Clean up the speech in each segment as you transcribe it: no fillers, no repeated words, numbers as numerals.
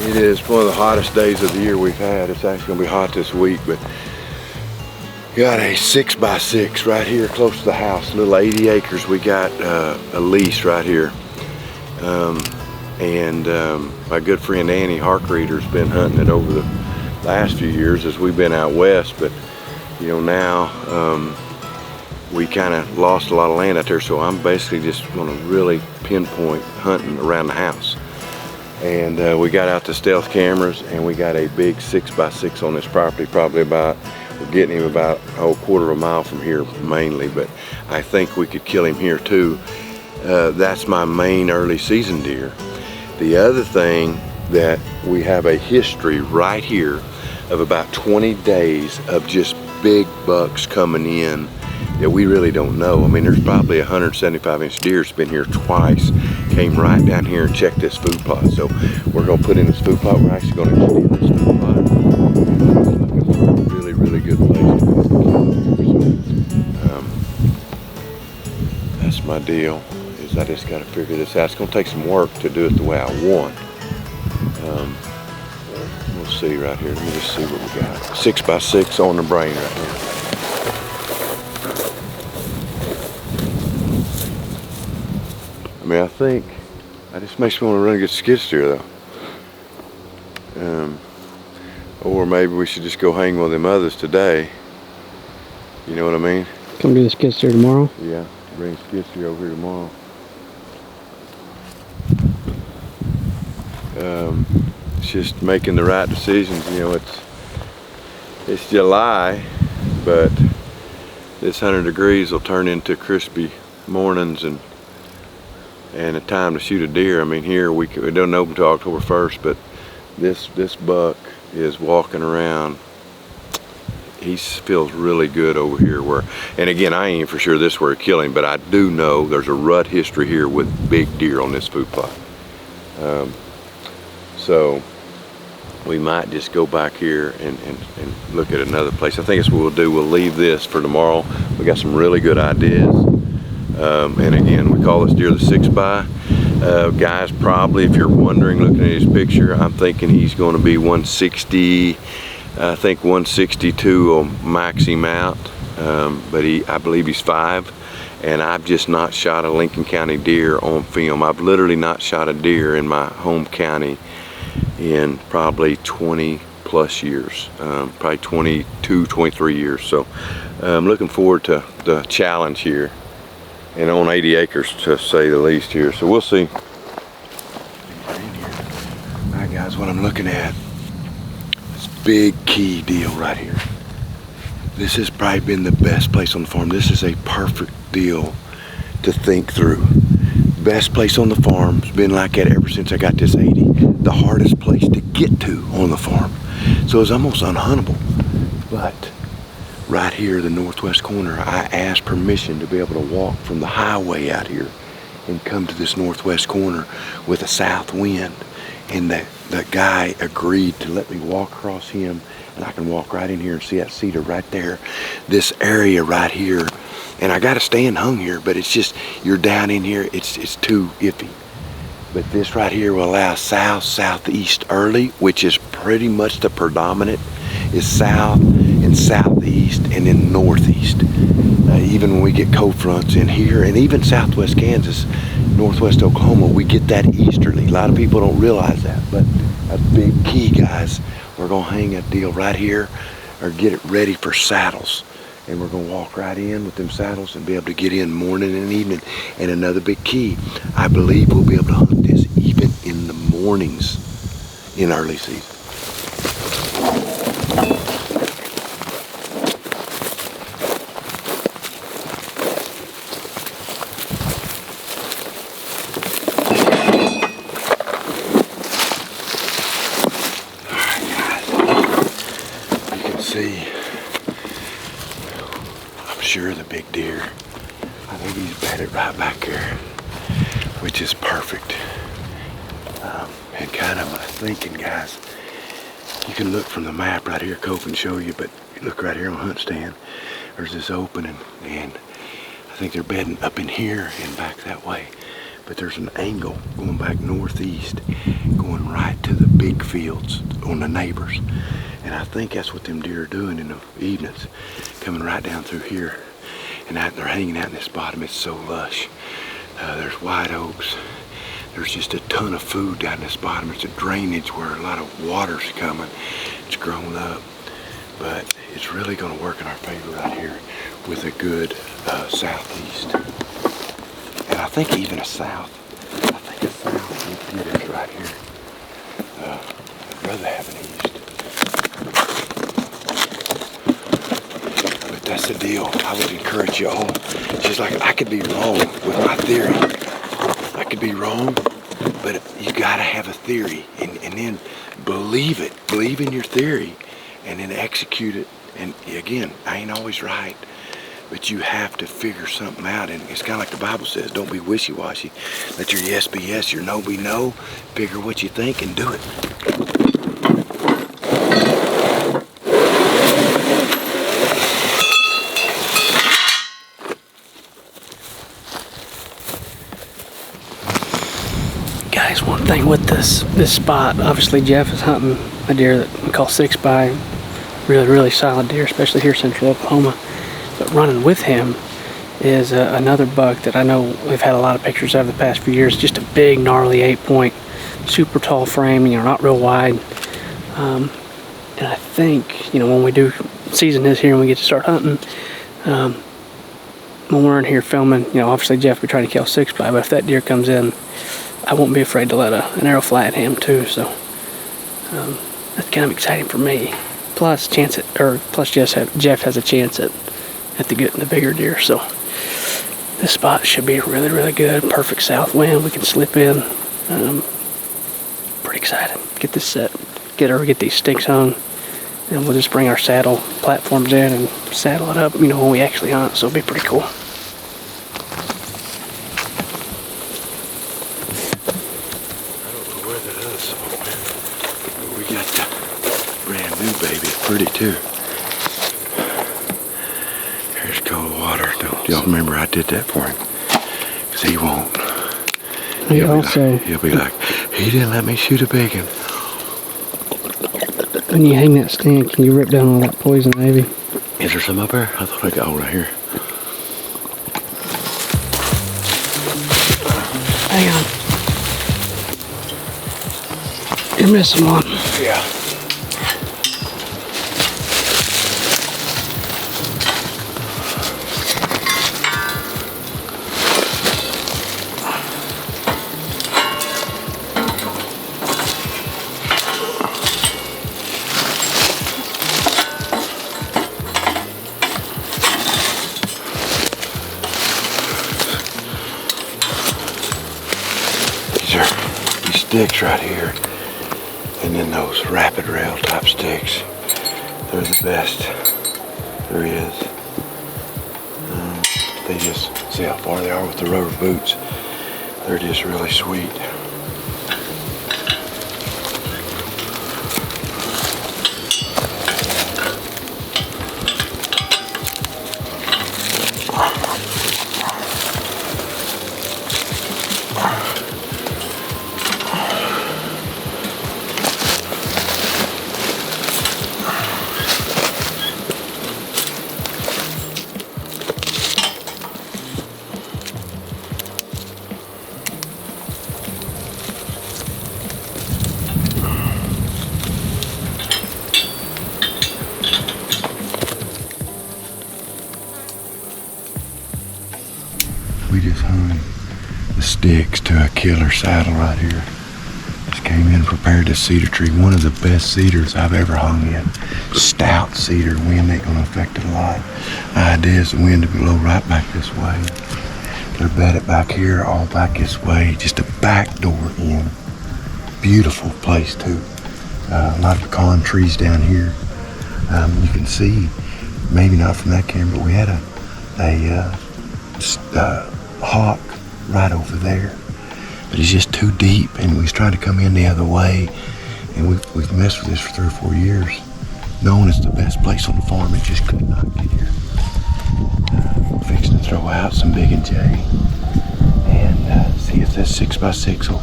It is one of the hottest days of the year we've had. It's actually gonna be hot this week, but got a 6x6 right here close to the house, a little 80 acres. We got a lease right here. My good friend Annie Harkreader's been hunting it over the last few years as we've been out west, but you know, now we kind of lost a lot of land out there, so I'm basically just gonna really pinpoint hunting around the house. And we got out the stealth cameras, and we got a big 6x6 on this property, probably about, we're getting him about a quarter of a mile from here mainly, but I think we could kill him here too. That's my main early season deer. The other thing that we have a history right here of about 20 days of just big bucks coming in that we really don't know. I mean, there's probably 175-inch deer that's been here twice, came right down here and checked this food plot. So we're gonna put in this food plot. We're actually gonna extend this food plot. Looking for a really, really good place to put the kill. That's my deal, is I just gotta figure this out. It's gonna take some work to do it the way I want. We'll see right here. Let me just see what we got. 6x6 on the brain right here. I mean, I think that just makes me want to run and get skid steer though. Or maybe we should just go hang with them others today. You know what I mean? Come do the skid steer tomorrow? Yeah, bring skid steer over here tomorrow. It's just making the right decisions. You know, it's July, but this 100 degrees will turn into crispy mornings and a time to shoot a deer. I mean, here we don't open till October 1st, but this buck is walking around. He feels really good over here. And again, I ain't for sure this is where he kill him, but I do know there's a rut history here with big deer on this food plot. So we might just go back here and look at another place. I think that's what we'll do. We'll leave this for tomorrow. We got some really good ideas. And again, we call this deer the 6x. Guys, probably if you're wondering, looking at his picture, I'm thinking he's going to be 160. I think 162 will max him out. But I believe he's 5. And I've just not shot a Lincoln County deer on film. I've literally not shot a deer in my home county in probably 20 plus years, probably 22, 23 years. So I'm looking forward to the challenge here, and on 80 acres to say the least here. So we'll see. All right guys, what I'm looking at, this big key deal right here. This has probably been the best place on the farm. This is a perfect deal to think through. Best place on the farm. It's been like that ever since I got this 80. The hardest place to get to on the farm. So it's almost unhuntable. But right here, the northwest corner, I asked permission to be able to walk from the highway out here and come to this northwest corner with a south wind. And the guy agreed to let me walk across him, and I can walk right in here and see that cedar right there. This area right here, and I got a stand hung here, but it's just, you're down in here, it's too iffy. But this right here will allow south, southeast early, which is pretty much the predominant, is south and southeast and then northeast. Even when we get cold fronts in here, and even southwest Kansas, northwest Oklahoma, we get that easterly. A lot of people don't realize that, but a big key, guys. We're gonna hang a deal right here, or get it ready for saddles. And we're gonna walk right in with them saddles and be able to get in morning and evening. And another big key, I believe we'll be able to hunt this even in the mornings in early season. See, I'm sure the big deer, I think he's bedded right back here, which is perfect. And kind of thinking, guys, you can look from the map right here, Cope can show you, but you look right here on Hunt Stand, there's this opening, and I think they're bedding up in here and back that way. but there's an angle going back northeast, going right to the big fields on the neighbors. And I think that's what them deer are doing in the evenings, coming right down through here. And they're hanging out in this bottom. It's so lush. There's white oaks. There's just a ton of food down this bottom. It's a drainage where a lot of water's coming. It's grown up, but it's really gonna work in our favor right here with a good southeast. And I think even a south. I think a south would get us right here. I'd rather have an east. But that's the deal. I would encourage y'all. Just like I could be wrong with my theory. I could be wrong, but you gotta have a theory and then believe it. Believe in your theory and then execute it. And again, I ain't always right, but you have to figure something out. And it's kind of like the Bible says, don't be wishy-washy. Let your yes be yes, your no be no. Figure what you think and do it. Guys, one thing with this spot, obviously Jeff is hunting a deer that we call 6x. Really solid deer, especially here in central Oklahoma. But running with him is another buck that I know we've had a lot of pictures of the past few years. Just a big, gnarly 8-point, super tall frame, not real wide. And I think, when we do season this here and we get to start hunting, when we're in here filming, obviously Jeff will be trying to kill 6x, but if that deer comes in, I won't be afraid to let an arrow fly at him too. So that's kind of exciting for me. Plus Jeff has a chance at the bigger deer. So this spot should be really good. Perfect south wind. We can slip in. Pretty excited. Get this set. Get these sticks hung, and we'll just bring our saddle platforms in and saddle it up. When we actually hunt. So it'll be pretty cool. Pretty too. Here's cold water. Don't y'all remember I did that for him? Because he won't. He'll be like, he didn't let me shoot a big one. When you hang that stand, can you rip down all that poison ivy? Is there some up there? I thought I got one right here. Hang on. You're missing one. Yeah. These sticks right here, and then those rapid rail type sticks, they're the best there is. They just, see how far they are with the rubber boots. They're just really sweet. We just hung the sticks to a killer saddle right here. Just came in prepared this cedar tree. One of the best cedars I've ever hung in. Stout cedar. Wind ain't gonna affect it a lot. Idea is the wind to blow right back this way. They're bedded back here, all back this way. Just a back door in. Beautiful place too. A lot of pecan trees down here. You can see, maybe not from that camera, but we had a hawk right over there, but he's just too deep, and we was trying to come in the other way, and we've messed with this for 3 or 4 years, known as the best place on the farm. It just could not get here. Fixing to throw out some big and J, and see see if this 6x6 will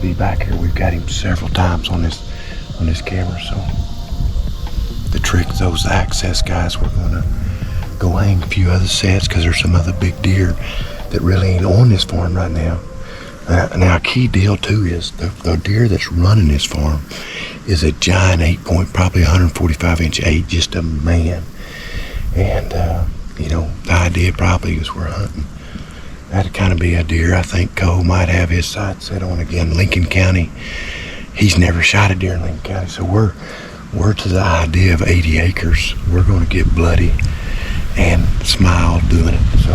be back here. We've got him several times on this camera, so the trick, those access guys, we're gonna go hang a few other sets because there's some other big deer that really ain't on this farm right now. Now, a key deal too is the deer that's running this farm is a giant 8-point, probably 145-inch 8, just a man. And you know, the idea probably is we're hunting. That'd kind of be a deer I think Cole might have his sights set on. Again, Lincoln County. He's never shot a deer in Lincoln County, so we're to the idea of 80 acres. We're going to get bloody and smile doing it. So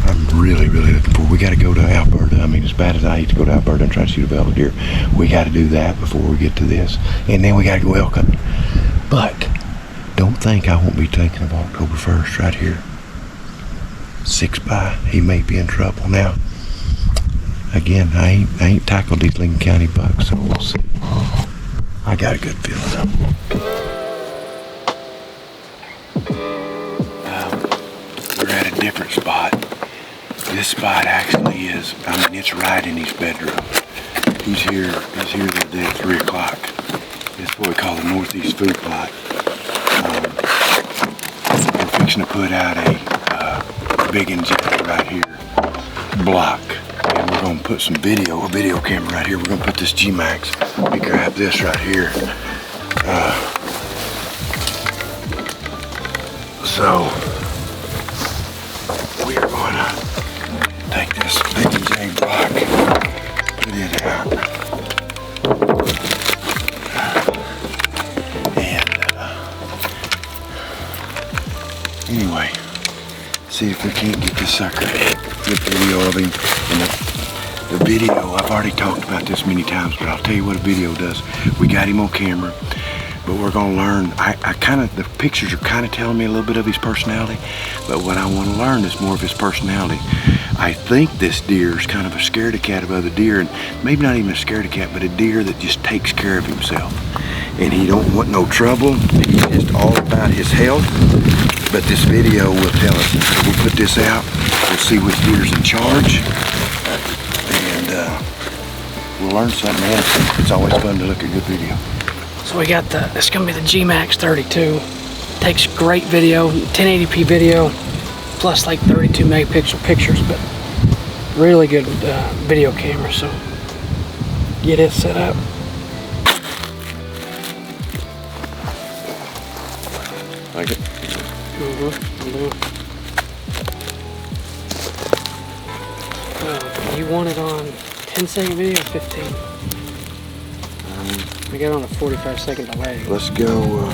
I'm really looking forward. We got to go to Alberta. I mean, as bad as I hate to go to Alberta and try to shoot a velvet deer, we got to do that before we get to this, and then we got to go elk hunting. But don't think I won't be thinking of October 1st right here. 6x, he may be in trouble. Now, again, I ain't tackled these Lincoln County bucks, so we'll see. I got a good feeling. We're at a different spot. This spot actually is, I mean, it's right in his bedroom. He's here the other day at 3 o'clock. It's what we call the Northeast Food Plot. We're fixing to put out a big injector right here, block. And we're gonna put some video, a video camera right here. We're gonna put this G-Max. Let me grab this right here. So we are gonna take this big J block, put it out, and anyway, see if we can't get this sucker. Good video of him. And the video, I've already talked about this many times, but I'll tell you what a video does. We got him on camera, but we're gonna learn. The pictures are kind of telling me a little bit of his personality, but what I want to learn is more of his personality. I think this deer is kind of a scaredy cat of other deer, and maybe not even a scaredy cat, but a deer that just takes care of himself. And he don't want no trouble. He's just all about his health. But this video will tell us. We'll put this out. We'll see which deer's in charge. And we'll learn something else. It's always fun to look at a good video. So we got it's gonna be the G-Max 32. Takes great video, 1080p video, plus like 32 megapixel pictures, but really good video camera. So get it set up. Like it? You want it on 10-second video or 15? We got on a 45-second delay. Let's go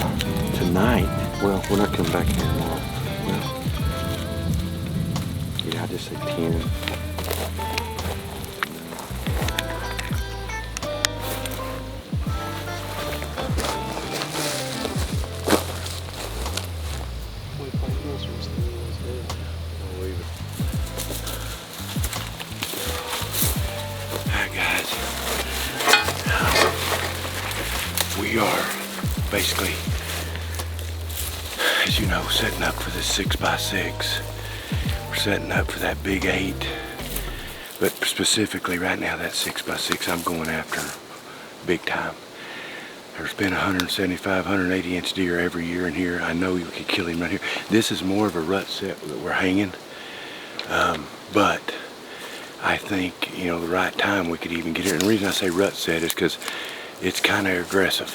tonight. Well, we're not coming back here tomorrow. Well, yeah, I just say 10. We are basically, as you know, setting up for this 6x6. We're setting up for that big 8, but specifically right now that 6x6 I'm going after big time. There's been 175, 180 inch deer every year in here. I know you could kill him right here. This is more of a rut set that we're hanging, but I think, you know, the right time we could even get here. And the reason I say rut set is because it's kind of aggressive.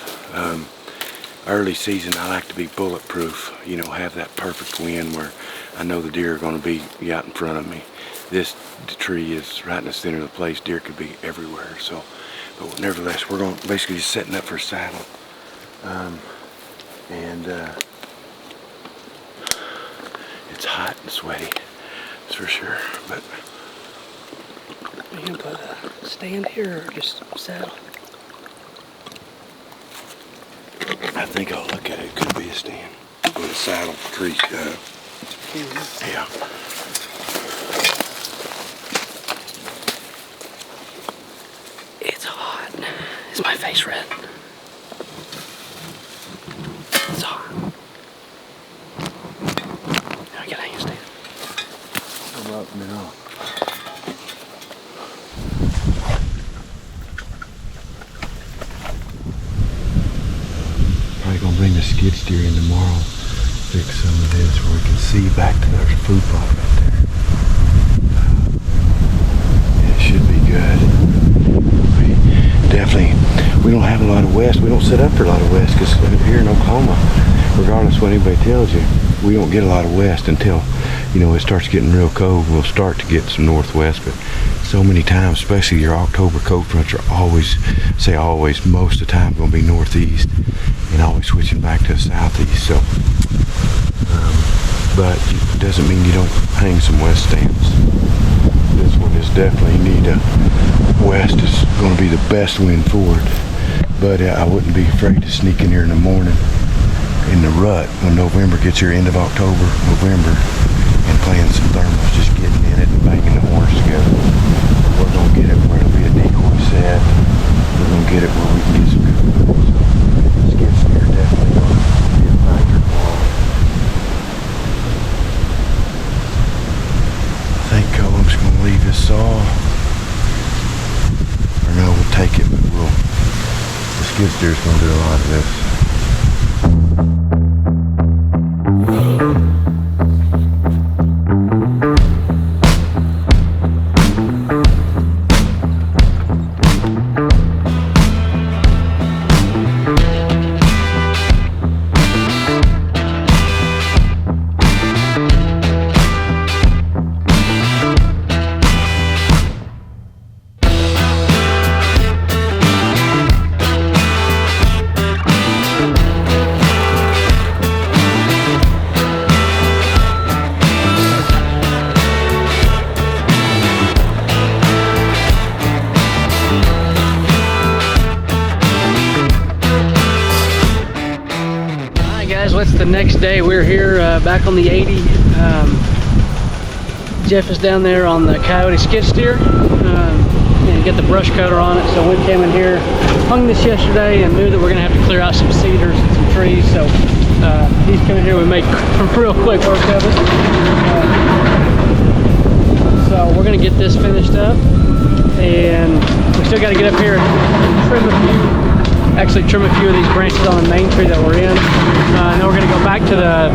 Early season, I like to be bulletproof, you know, have that perfect wind where I know the deer are going to be out in front of me. This tree is right in the center of the place. Deer could be everywhere. So, but nevertheless, we're going basically just setting up for a saddle. It's hot and sweaty, that's for sure. But Are you gonna put a stand here or just saddle? I think I'll look at it. It could be a stand with a saddle tree. Yeah. It's hot. Is my face red? It's hot. Now I gotta hang a stand. I'm up now. Probably gonna bring the skid steer in tomorrow. Fix some of this where we can see back to their food plot right there. It should be good. We don't have a lot of west. We don't set up for a lot of west because here in Oklahoma, regardless of what anybody tells you, we don't get a lot of west until, you know, it starts getting real cold. We'll start to get some northwest, but so many times, especially your October cold fronts are always, most of the time going to be northeast and always switching back to the southeast. So, but it doesn't mean you don't hang some west stands. This one is definitely west is going to be the best wind for it. But I wouldn't be afraid to sneak in here in the morning in the rut when November gets here, end of October, November, and playing some thermals, just getting in it and banging the horns together. We're going to get it where it'll be a decoy set. We're going to get it where we can get some good food. So skid steer definitely going to be a factor tomorrow. I think Cullum's going to leave his saw. Or no, we'll take it, but the skid steer's going to do a lot of this. It's the next day. We're here back on the 80. Jeff is down there on the Coyote skid steer and get the brush cutter on it. So we came in here, hung this yesterday, and knew that we're gonna have to clear out some cedars and some trees. So he's coming here. We make real quick work of it. So we're gonna get this finished up, and we still got to get up here and trim a few of these branches on the main tree that we're in. And then we're going to go back to the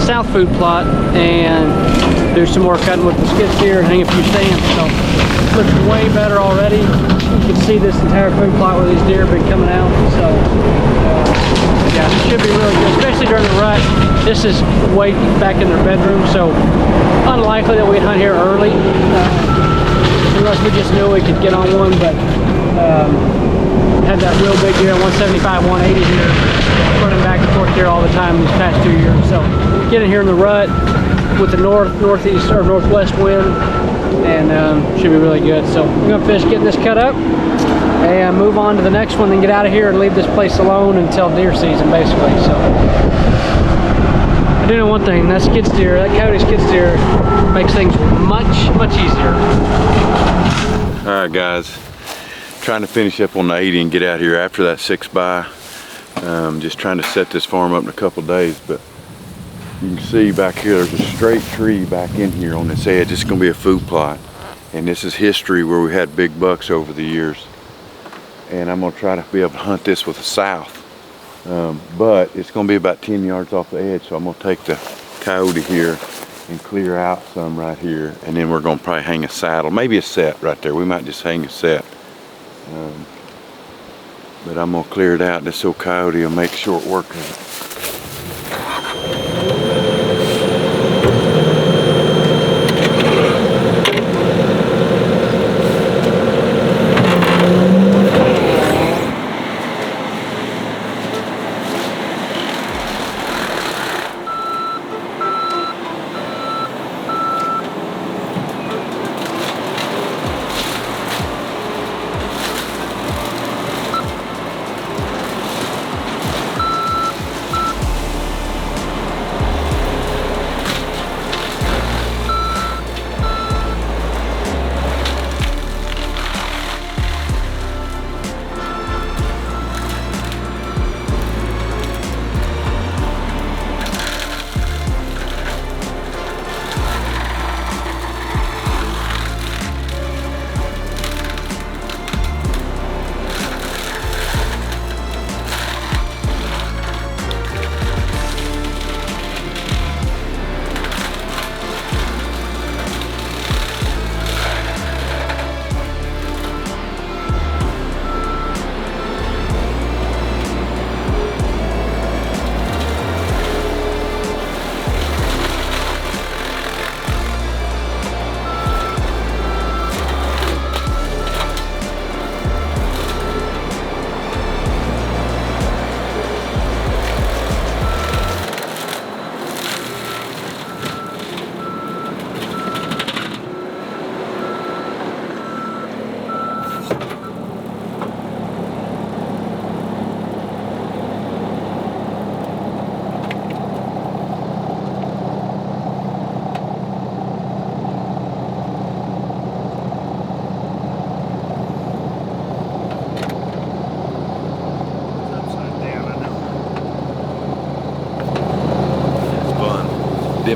south food plot and do some more cutting with the skid steer and hang a few stands. So it looks way better already. You can see this entire food plot where these deer have been coming out. So yeah, it should be really good, especially during the rut. This is way back in their bedroom, so unlikely that we'd hunt here early unless we just knew we could get on one. But had that real big deer, 175, 180 here, running back and forth here all the time these past 2 years. So getting here in the rut with the northeast or northwest wind, and should be really good. So we're gonna finish getting this cut up and move on to the next one, then get out of here and leave this place alone until deer season, basically. So I do know one thing: that skid steer, that Coyote skid steer, makes things much easier. All right, guys. Trying to finish up on the 80 and get out here after that 6x. Just trying to set this farm up in a couple days, but you can see back here there's a straight tree back in here on this edge. It's going to be a food plot, and this is history where we had big bucks over the years, and I'm going to try to be able to hunt this with a south, but it's going to be about 10 yards off the edge, so I'm going to take the Coyote here and clear out some right here, and then we're going to probably hang a saddle, maybe a set right there. We might just hang a set. But I'm gonna clear it out. This old Coyote will make short work of it.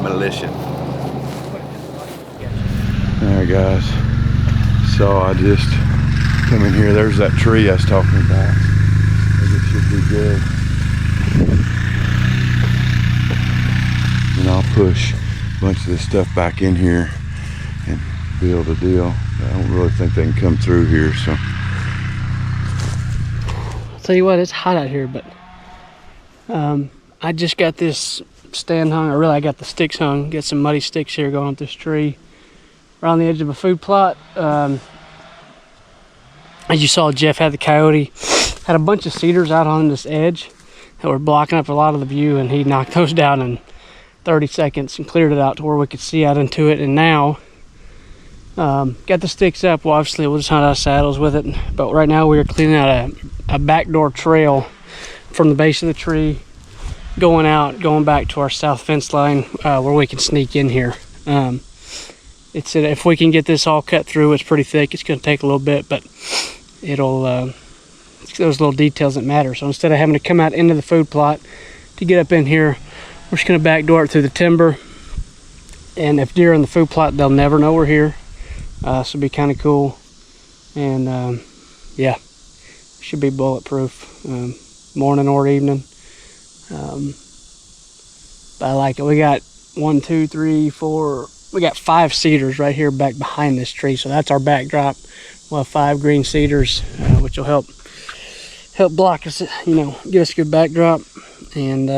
demolition. Alright guys, so I just come in here, there's that tree I was talking about. I think it should be good. And I'll push a bunch of this stuff back in here and build a deal. I don't really think they can come through here, so. I'll tell you what, it's hot out here, but I just got this stand hung, or really I got the sticks hung, get some muddy sticks here going up this tree. Around the edge of a food plot. As you saw, Jeff had the coyote, had a bunch of cedars out on this edge that were blocking up a lot of the view, and he knocked those down in 30 seconds and cleared it out to where we could see out into it. And now got the sticks up. Well, obviously we'll just hunt out of saddles with it, but right now we are cleaning out a backdoor trail from the base of the tree going back to our south fence line, where we can sneak in here. If we can get this all cut through, it's pretty thick. It's going to take a little bit, but it'll it's those little details that matter. So instead of having to come out into the food plot to get up in here, we're just going to backdoor it through the timber. And if deer are in the food plot, they'll never know we're here. So it'll be kind of cool. And yeah, should be bulletproof, morning or evening. But I like it. We got 1, 2, 3, 4. We got 5 cedars right here back behind this tree, so that's our backdrop. We'll have 5 green cedars, which will help block us, give us a good backdrop. And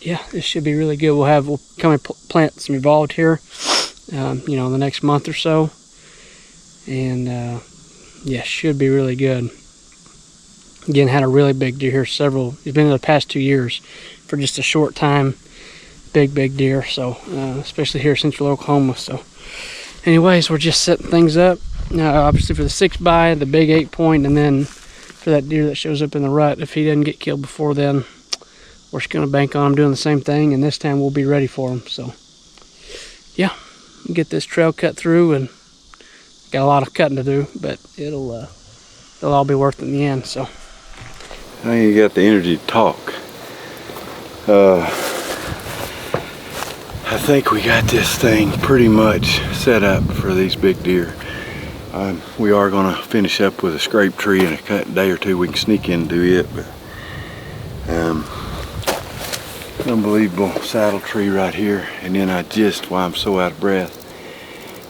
yeah, this should be really good. We'll come and plant some evolved here, in the next month or so. And yeah, should be really good. Again, had a really big deer here. He's been in the past 2 years for just a short time. Big deer, so especially here in central Oklahoma. So anyways, we're just setting things up, obviously for the 6x, the big 8-point, and then for that deer that shows up in the rut. If he doesn't get killed before then, we're just going to bank on him doing the same thing, and this time we'll be ready for him. So yeah, get this trail cut through, and got a lot of cutting to do, but it'll all be worth it in the end. So now you got the energy to talk. I think we got this thing pretty much set up for these big deer. We are going to finish up with a scrape tree in a day or two. We can sneak in and do it, but unbelievable saddle tree right here. And then why I'm so out of breath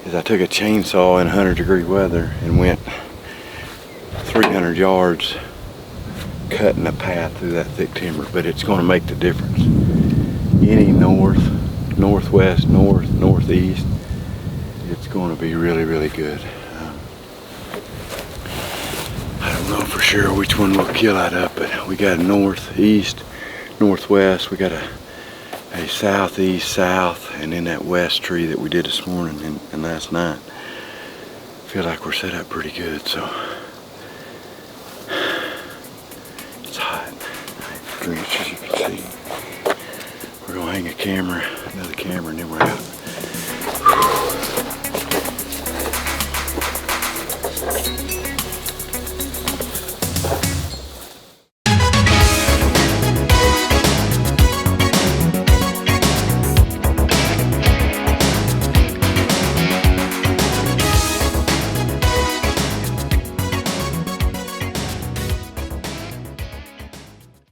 is I took a chainsaw in 100-degree weather and went 300 yards cutting a path through that thick timber. But it's going to make the difference. Any northwest, northeast, it's going to be really good. I don't know for sure which one we'll kill out of, but we got a northeast, northwest, we got a southeast, south, and then that west tree that we did this morning and last night. I feel like we're set up pretty good, so it's hot. As you can see. We're gonna hang another camera, and then we're out.